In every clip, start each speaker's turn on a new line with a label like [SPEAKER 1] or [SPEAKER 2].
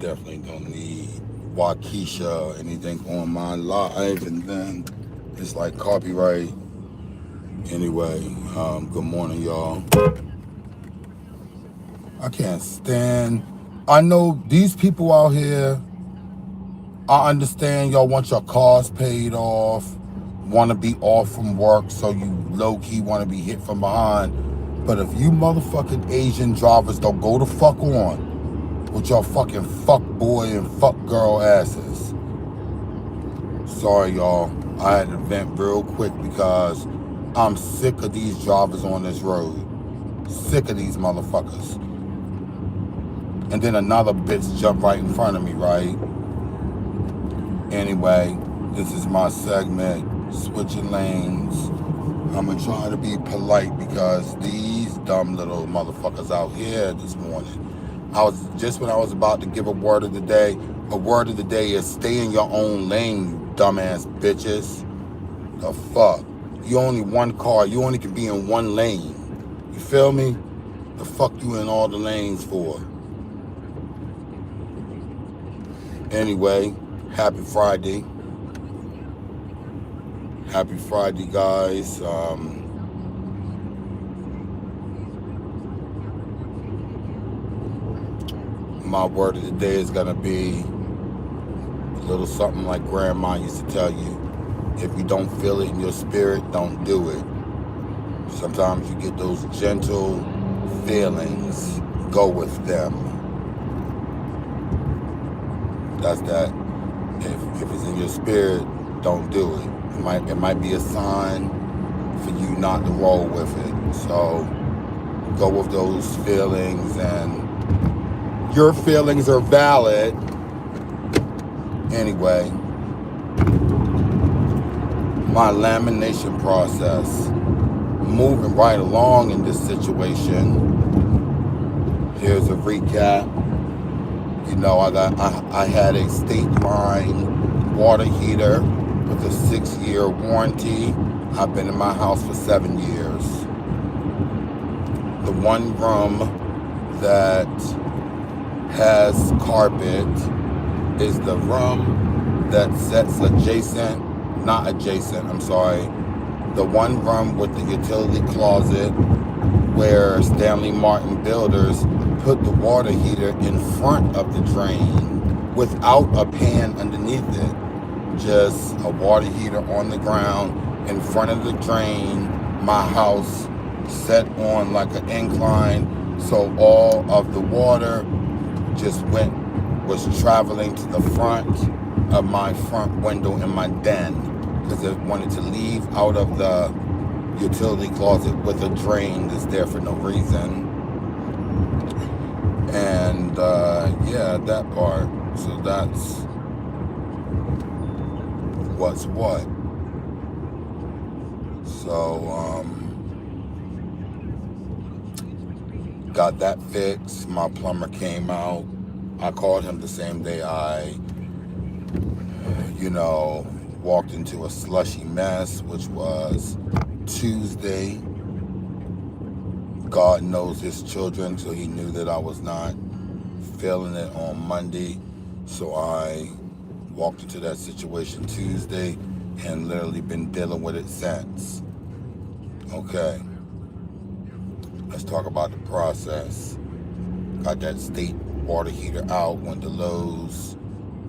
[SPEAKER 1] definitely don't need Waukesha or anything on my live, and then it's like copyright. Anyway, good morning, y'all. I can't stand. I know these people out here. I understand y'all want your cars paid off, want to be off from work, so you low key want to be hit from behind. But if you motherfucking Asian drivers don't go the fuck on with your fucking fuck boy and fuck girl asses. Sorry, y'all. I had to vent real quick because I'm sick of these drivers on this road. Sick of these motherfuckers. And then another bitch jumped right in front of me, right? Anyway, this is my segment, switching lanes. I'm gonna try to be polite because these dumb little motherfuckers out here this morning. When I was about to give a word of the day. A word of the day is stay in your own lane, you dumbass bitches. The fuck? You only one car. You only can be in one lane. You feel me? The fuck you in all the lanes for? Anyway, happy Friday. Happy Friday, guys. My word of the day is going to be a little something like Grandma used to tell you. If you don't feel it in your spirit, don't do it. Sometimes you get those gentle feelings. Go with them. That's that. If it's in your spirit, don't do it. It might be a sign for you not to roll with it. So go with those feelings, and your feelings are valid. Anyway, my lamination process, moving right along in this situation. Here's a recap. You know, I had a state line water heater with a 6-year warranty. I've been in my house for 7 years. The one room that has carpet is the room that sets the one room with the utility closet where Stanley Martin Builders put the water heater in front of the drain without a pan underneath it. Just a water heater on the ground in front of the drain. My house set on like an incline, so all of the water was traveling to the front of my front window in my den because it wanted to leave out of the utility closet with a drain that's there for no reason. And yeah, that part. So that's what's what. So got that fixed. My plumber came out. I called him the same day I walked into a slushy mess, which was Tuesday. God knows his children, so he knew that I was not feeling it on Monday. So I walked into that situation Tuesday and literally been dealing with it since. Okay. Let's talk about the process. Got that state water heater out, went to Lowe's,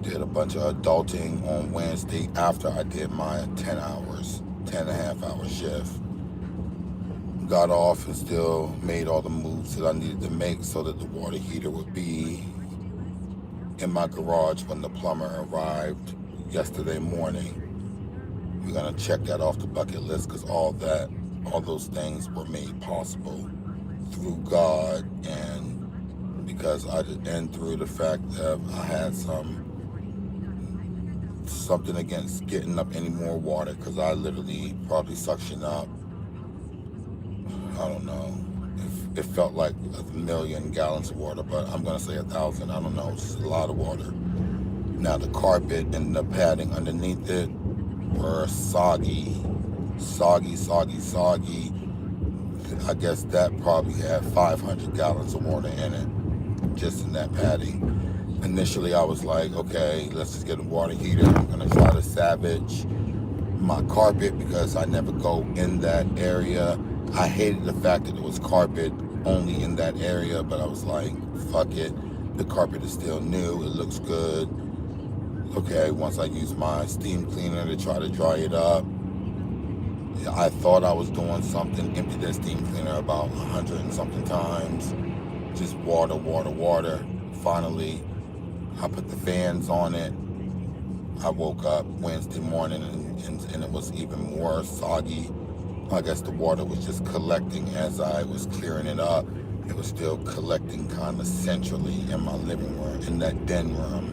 [SPEAKER 1] did a bunch of adulting on Wednesday after I did my 10 and a half hour shift. Got off and still made all the moves that I needed to make so that the water heater would be in my garage when the plumber arrived yesterday morning. We're gonna check that off the bucket list because all those things were made possible through God and through the fact that I had something against getting up any more water because I literally probably suction up, I don't know, it felt like 1,000,000 gallons of water, but I'm going to say 1,000, I don't know, it's just a lot of water. Now the carpet and the padding underneath it were soggy. I guess that probably had 500 gallons of water in it, just in that padding. Initially, I was like, okay, let's just get a water heater. I'm gonna try to salvage my carpet because I never go in that area. I hated the fact that it was carpet only in that area, but I was like, fuck it. The carpet is still new. It looks good. Okay, once I use my steam cleaner to try to dry it up, I thought I was doing something, emptied that steam cleaner about 100 and something times. Just water, water, water. Finally, I put the fans on it. I woke up Wednesday morning and it was even more soggy. I guess the water was just collecting as I was clearing it up. It was still collecting kind of centrally in my living room, in that den room.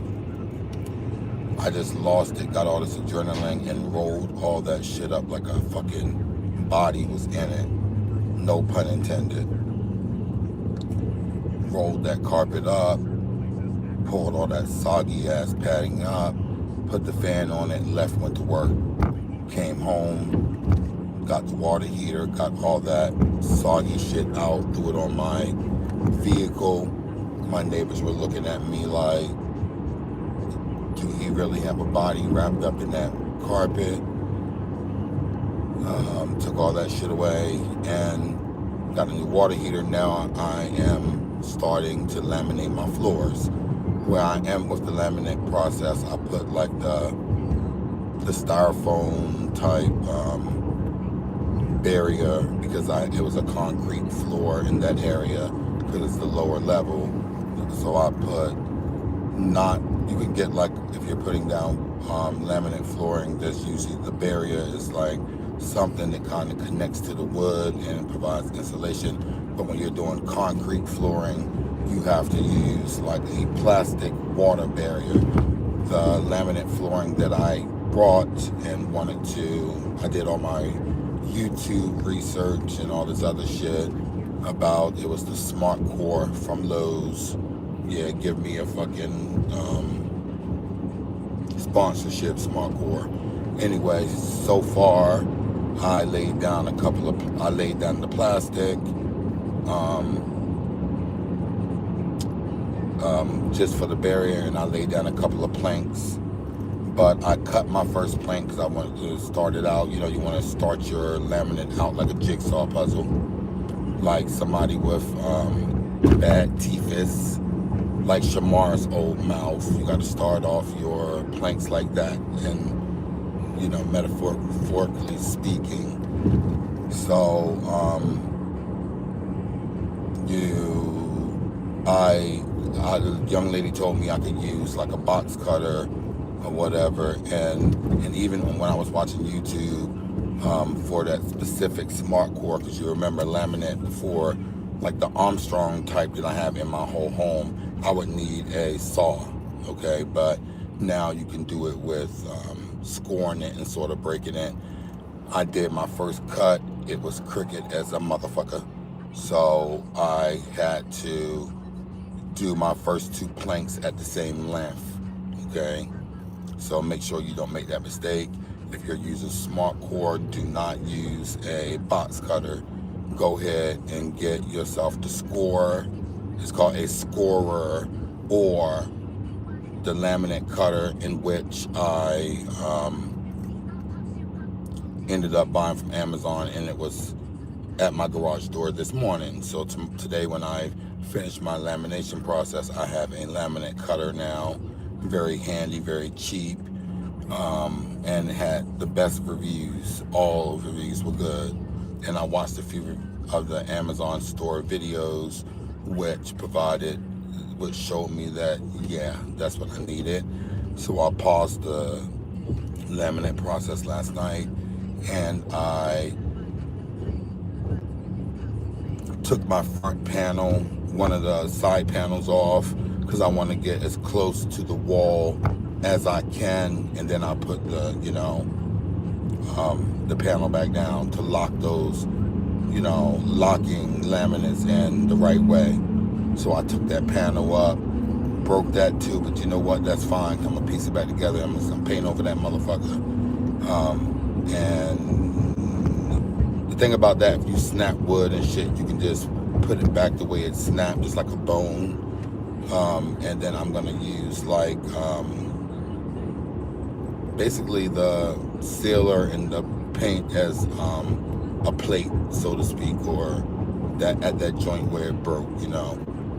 [SPEAKER 1] I just lost it, got all this adrenaline and rolled all that shit up like a fucking body was in it. No pun intended. Rolled that carpet up, pulled all that soggy ass padding up, put the fan on it, left, went to work, came home, got the water heater, got all that soggy shit out, threw it on my vehicle. My neighbors were looking at me like, do he really have a body wrapped up in that carpet? Took all that shit away and got a new water heater. Now I am starting to laminate my floors. Where I am with the laminate process, I put like the styrofoam type barrier because it was a concrete floor in that area because it's the lower level. So I put you can get like, if you're putting down laminate flooring, there's usually the barrier is like something that kind of connects to the wood and provides insulation. But when you're doing concrete flooring, you have to use like a plastic water barrier. The laminate flooring that I brought and I did all my YouTube research and all this other shit about, it was the Smart Core from Lowe's. Yeah, give me a fucking sponsorship, Smart Core. Anyway, so far I laid down the plastic. Just for the barrier, and I laid down a couple of planks, but I cut my first plank because I wanted to start it out. You know, you want to start your laminate out like a jigsaw puzzle, like somebody with bad teethus, like Shamar's old mouth. You got to start off your planks like that, and you know, metaphorically speaking. So the young lady told me I could use like a box cutter or whatever, and even when I was watching YouTube for that specific Smart Core, because you remember laminate before, like the Armstrong type that I have in my whole home, I would need a saw, okay? But now you can do it with scoring it and sort of breaking it. I did my first cut, it was crooked as a motherfucker, so I had to do my first two planks at the same length, okay? So make sure you don't make that mistake. If you're using Smart Core, do not use a box cutter. Go ahead and get yourself the scorer. It's called a scorer, or the laminate cutter, in which I ended up buying from Amazon, and it was at my garage door this morning. So today when I finished my lamination process, I have a laminate cutter now. Very handy, very cheap, and had the best reviews. All reviews were good. And I watched a few of the Amazon store videos which showed me that, yeah, that's what I needed. So I paused the laminate process last night, and I took my front panel, one of the side panels off, because I want to get as close to the wall as I can, and then I put the panel back down to lock those, locking laminates in the right way. So I took that panel up, broke that too, but you know what? That's fine. I'm gonna piece it back together. I'm gonna paint over that motherfucker. And the thing about that, if you snap wood and shit, you can just put it back the way it snapped, just like a bone. And then I'm gonna use like basically the sealer and the paint as a plate, so to speak, or that at that joint where it broke.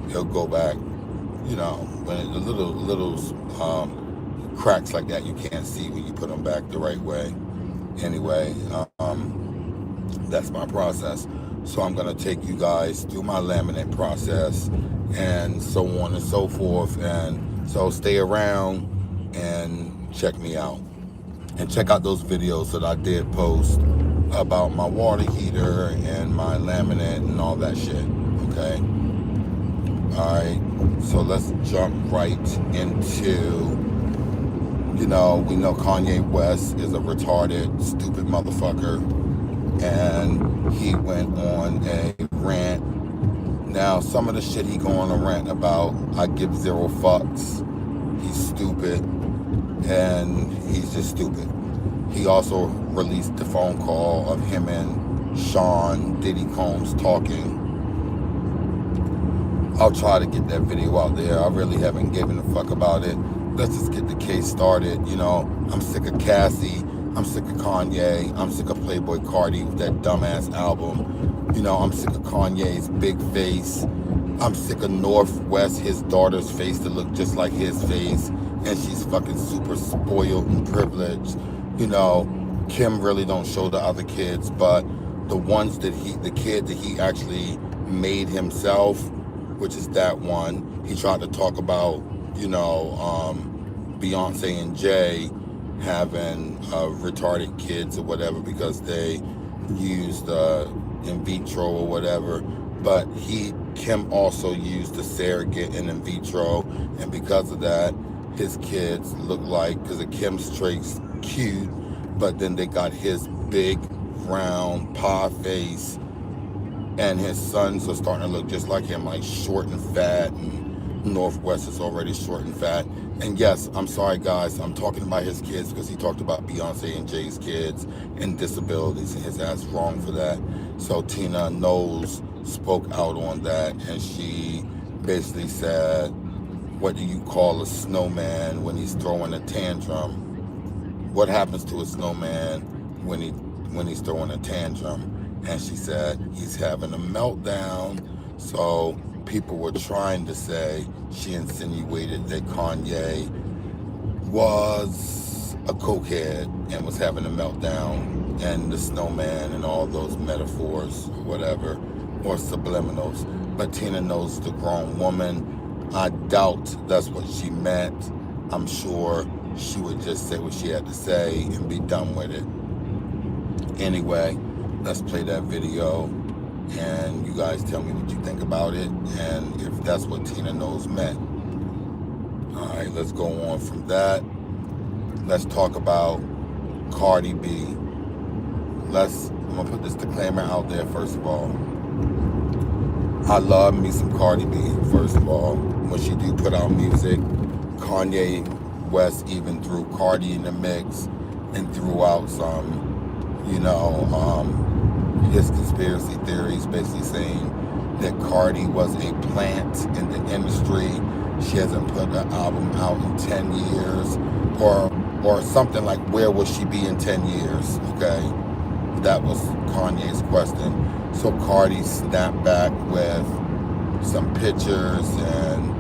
[SPEAKER 1] It'll go back. When the little cracks like that you can't see when you put them back the right way. Anyway, that's my process. So I'm gonna take you guys through my laminate process and so on and so forth. And so stay around and check me out. And check out those videos that I did post about my water heater and my laminate and all that shit. Okay? Alright, so let's jump right into, we know Kanye West is a retarded, stupid motherfucker. And he went on a rant. Now, some of the shit he going on a rant about, I give zero fucks. He's stupid. And he's just stupid. He also released the phone call of him and Sean Diddy Combs talking. I'll try to get that video out there. I really haven't given a fuck about it. Let's just get the case started. I'm sick of Cassie. I'm sick of Kanye. I'm sick of Playboy Cardi with that dumbass album. I'm sick of Kanye's big face. I'm sick of Northwest, his daughter's face to look just like his face. And she's fucking super spoiled and privileged. Kim really don't show the other kids, but the ones the kid that he actually made himself, which is that one, he tried to talk about, Beyonce and Jay having retarded kids or whatever because they used in vitro or whatever. But Kim also used the surrogate in vitro, and because of that, his kids look like, because of Kim's traits, cute, but then they got his big, round, pie face, and his sons are starting to look just like him, like short and fat, and Northwest is already short and fat. And yes, I'm sorry guys, I'm talking about his kids because he talked about Beyonce and Jay's kids and disabilities, and his ass wrong for that. So Tina Knowles spoke out on that, and she basically said, what do you call a snowman when he's throwing a tantrum? What happens to a snowman when he's throwing a tantrum? And she said he's having a meltdown. So people were trying to say she insinuated that Kanye was a cokehead and was having a meltdown, and the snowman and all those metaphors or whatever, or subliminals. But Tina knows the grown woman. I doubt that's what she meant. I'm sure she would just say what she had to say and be done with it. Anyway, let's play that video and you guys tell me what you think about it and if that's what Tina Knowles meant. Alright, let's go on from that. Let's talk about Cardi B. I'm gonna put this disclaimer out there first of all. I love me some Cardi B, first of all. When she do put out music, Kanye West even threw Cardi in the mix and threw out some, his conspiracy theories, basically saying that Cardi was a plant in the industry. She hasn't put an album out in 10 years, or something like, where will she be in 10 years, okay? That was Kanye's question. So Cardi snapped back with some pictures, and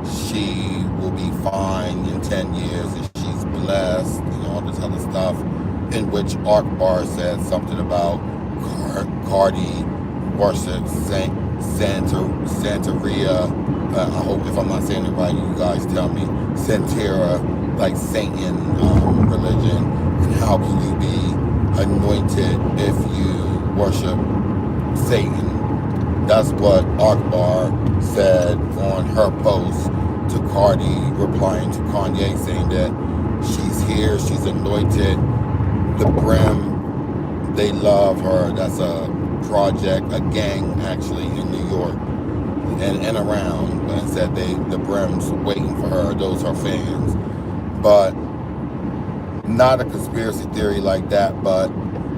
[SPEAKER 1] she will be fine in 10 years, and she's blessed, and all this other stuff, in which Akbar said something about Cardi worships Santeria. I hope if I'm not saying it right, you guys tell me. Santeria, like Satan religion. And how can you be anointed if you worship Satan? That's what Akbar said on her post to Cardi, replying to Kanye, saying that she's here, she's anointed. The Brim, they love her. That's a project, a gang actually in New York and around, and said the Brim's waiting for her. Those are fans, but not a conspiracy theory like that. But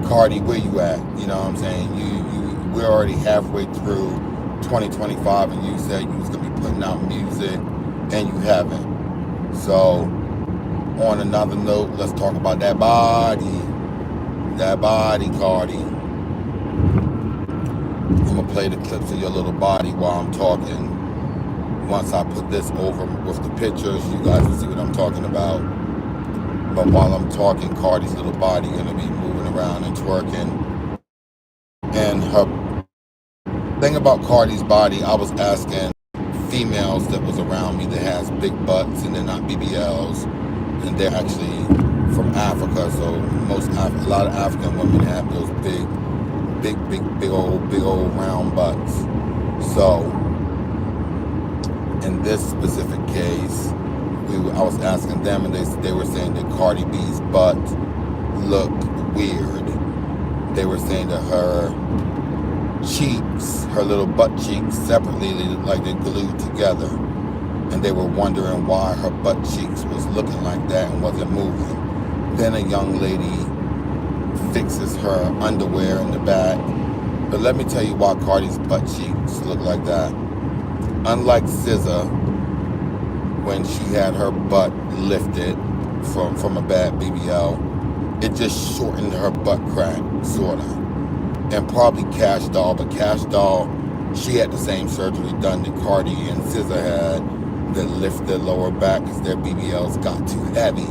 [SPEAKER 1] Cardi, where you at? You know what I'm saying? We're already halfway through 2025 and you said you was going to be putting out music and you haven't. So on another note, let's talk about that body. That body, Cardi. I'm going to play the clips of your little body while I'm talking. Once I put this over with the pictures, you guys will see what I'm talking about. But while I'm talking, Cardi's little body going to be moving around and twerking. And her thing about Cardi's body, I was asking females that was around me that has big butts and they're not BBLs, and they're actually from Africa. So a lot of African women have those big old round butts. So in this specific case, I was asking them, and they were saying that Cardi B's butt looked weird. They were saying that her cheeks, her little butt cheeks separately, they looked like they glued together. And they were wondering why her butt cheeks was looking like that and wasn't moving. Then a young lady fixes her underwear in the back. But let me tell you why Cardi's butt cheeks look like that. Unlike SZA, when she had her butt lifted from a bad BBL, it just shortened her butt crack, sorta. And probably Cash Doll, but Cash Doll, she had the same surgery done that Cardi and SZA had, that lift their lower back because their BBLs got too heavy.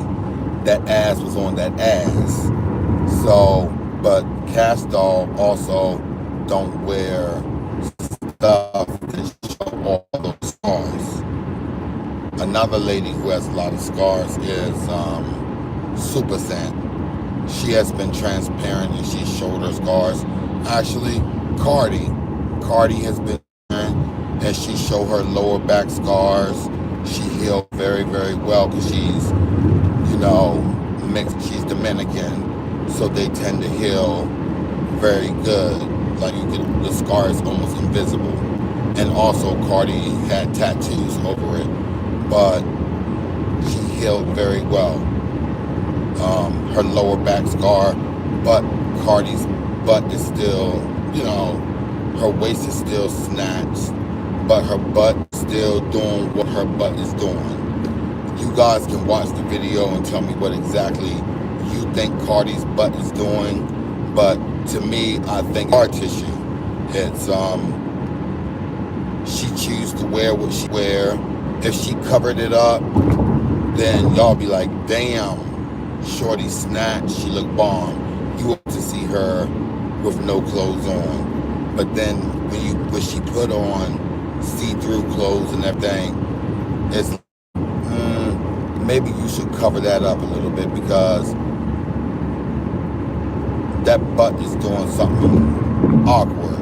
[SPEAKER 1] That ass was on that ass. So, but Cash Doll also don't wear stuff that show all those scars. Another lady who has a lot of scars is Super Scent. She has been transparent and she showed her scars. Actually, Cardi has been transparent and she showed her lower back scars. She healed very, very well because she's, mixed. She's Dominican, so they tend to heal very good. Like the scar is almost invisible. And also Cardi had tattoos over it, but she healed very well. Her lower back scar, but Cardi's butt is still, her waist is still snatched, but her butt still doing what her butt is doing. You guys can watch the video and tell me what exactly you think Cardi's butt is doing, but to me, I think scar tissue. It's she chooses to wear what she wear. If she covered it up, then y'all be like, damn, shorty snatched, she look bomb. You want to see her with no clothes on. But then when she put on see-through clothes and everything, it's maybe you should cover that up a little bit, because that butt is doing something awkward.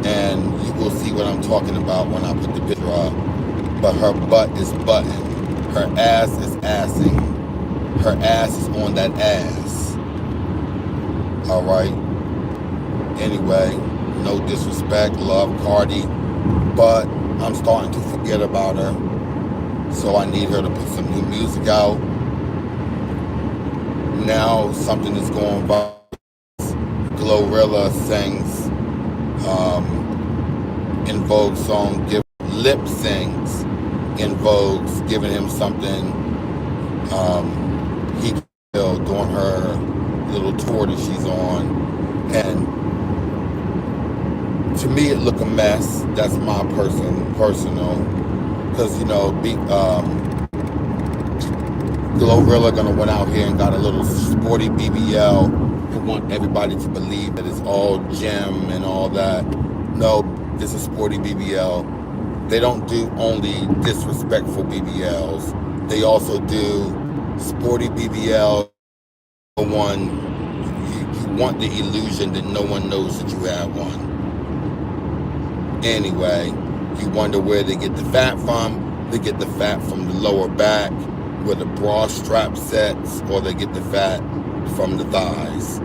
[SPEAKER 1] And you will see what I'm talking about when I put the picture up. But her butt is butting. Her ass is assing. Her ass is on that ass. Alright? Anyway, no disrespect, love Cardi, but I'm starting to forget about her. So I need her to put some new music out. Now something is going viral. Glorilla sings In Vogue song, lip sings In Vogue's, giving him something he killed during her little tour that she's on. And to me it look a mess. That's my personal, because Glorilla gonna went out here and got a little sporty BBL and want everybody to believe that it's all gem and all that. No, this is sporty BBL. They don't do only disrespectful BBLs. They also do sporty BBL. One, you want the illusion that no one knows that you have one. Anyway, you wonder where they get the fat from. They get the fat from the lower back, where the bra strap sets, or they get the fat from the thighs,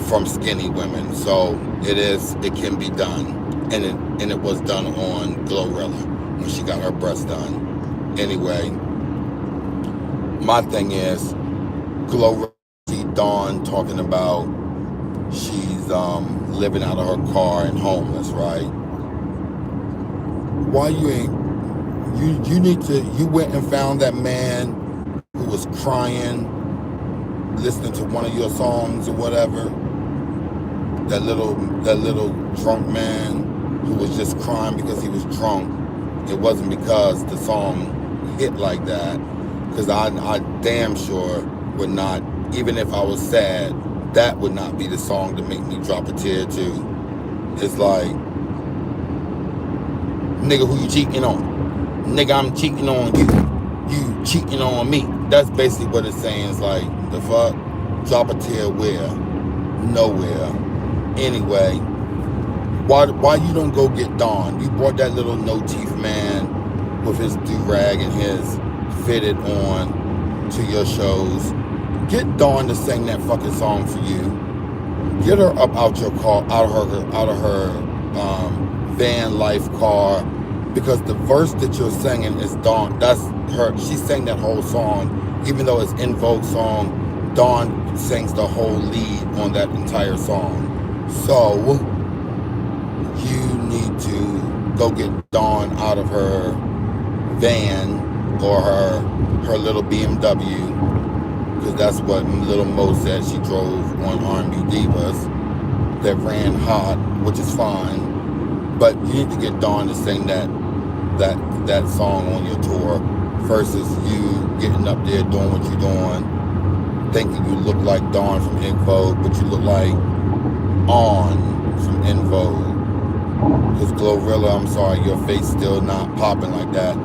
[SPEAKER 1] from skinny women. So it can be done. And it was done on Glorilla when she got her breast done. Anyway, my thing is, Glorilla, see Dawn talking about she's living out of her car and homeless, right? why you ain't, you need to, you went and found that man who was crying, listening to one of your songs or whatever, that little drunk man who was just crying because he was drunk. It wasn't because the song hit like that, because I damn sure would not, even if I was sad, that would not be the song to make me drop a tear to. It's like, nigga, who you cheating on? Nigga, I'm cheating on you. You cheating on me. That's basically what it's saying. It's like, the fuck? Drop a tear where? Nowhere. Anyway, why you don't go get Dawn? You brought that little no-teeth man with his do-rag and his fitted on to your shows. Get Dawn to sing that fucking song for you. Get her up out your car, out of her van life car, because the verse that you're singing is Dawn. That's her. She sang that whole song, even though it's En Vogue song. Dawn sings the whole lead on that entire song. So you need to go get Dawn out of her van or her little BMW, because that's what little Mo said she drove on R&B Divas that ran hot, which is fine. But you need to get Dawn to sing that song on your tour versus you getting up there doing what you're doing, thinking you look like Dawn from En Vogue, but you look like On from En Vogue. Because Glorilla, I'm sorry, your face still not popping like that.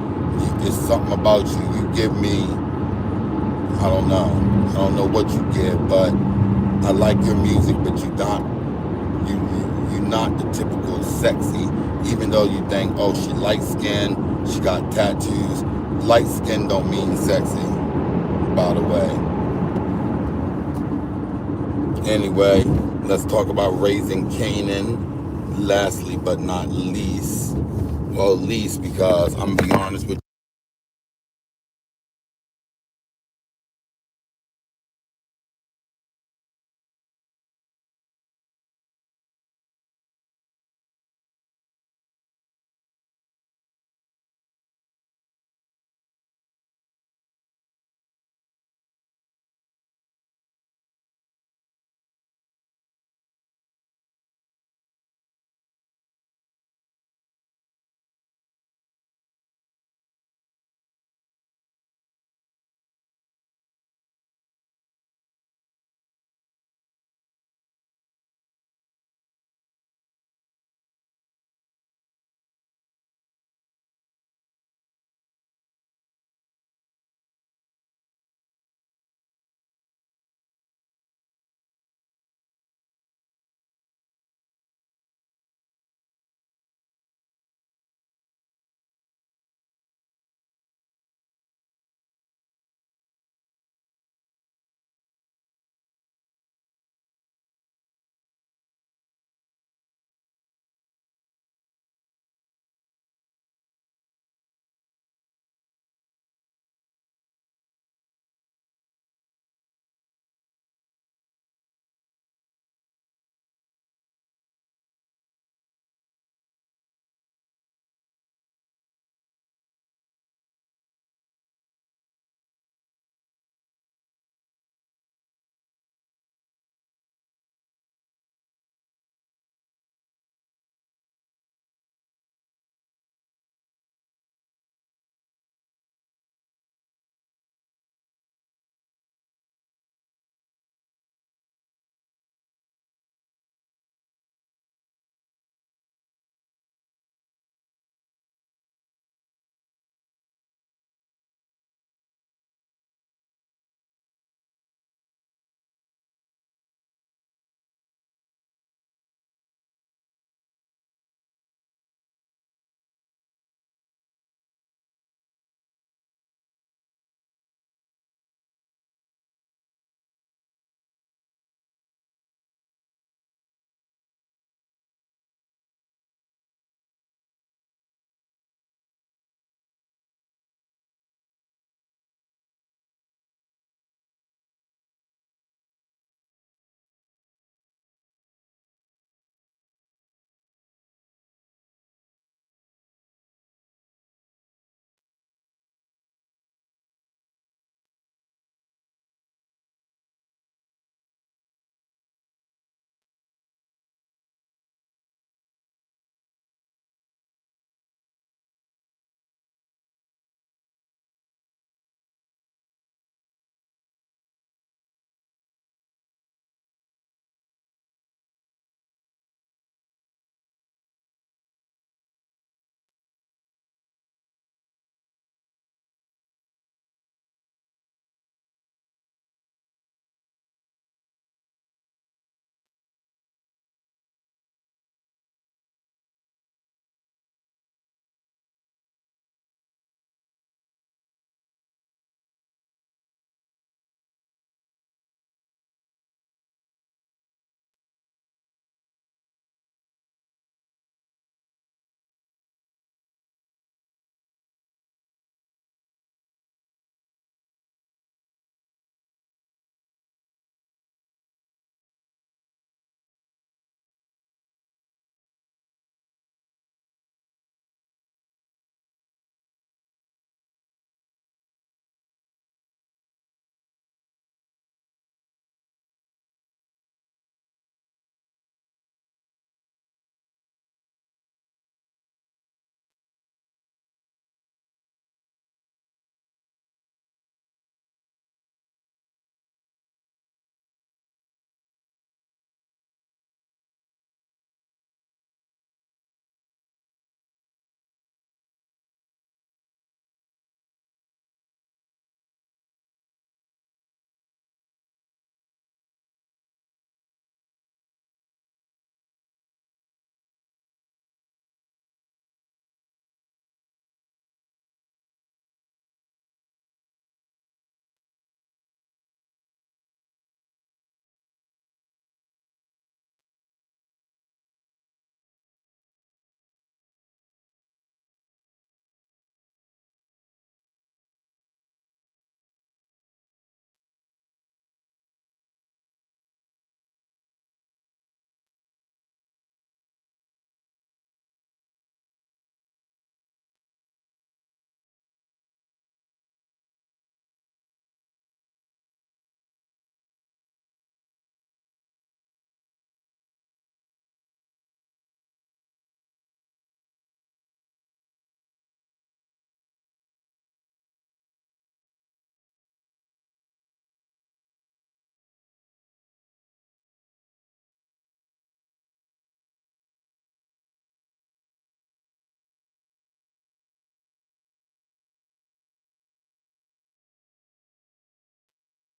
[SPEAKER 1] It's something about you. You give me, I don't know what you give, but I like your music, but you're not the typical sexy, even though you think, oh, she light skinned, she got tattoos. Light skin don't mean sexy, by the way. Anyway, let's talk about raising Kanan. Lastly but not least, well, least because I'm gonna be honest with you.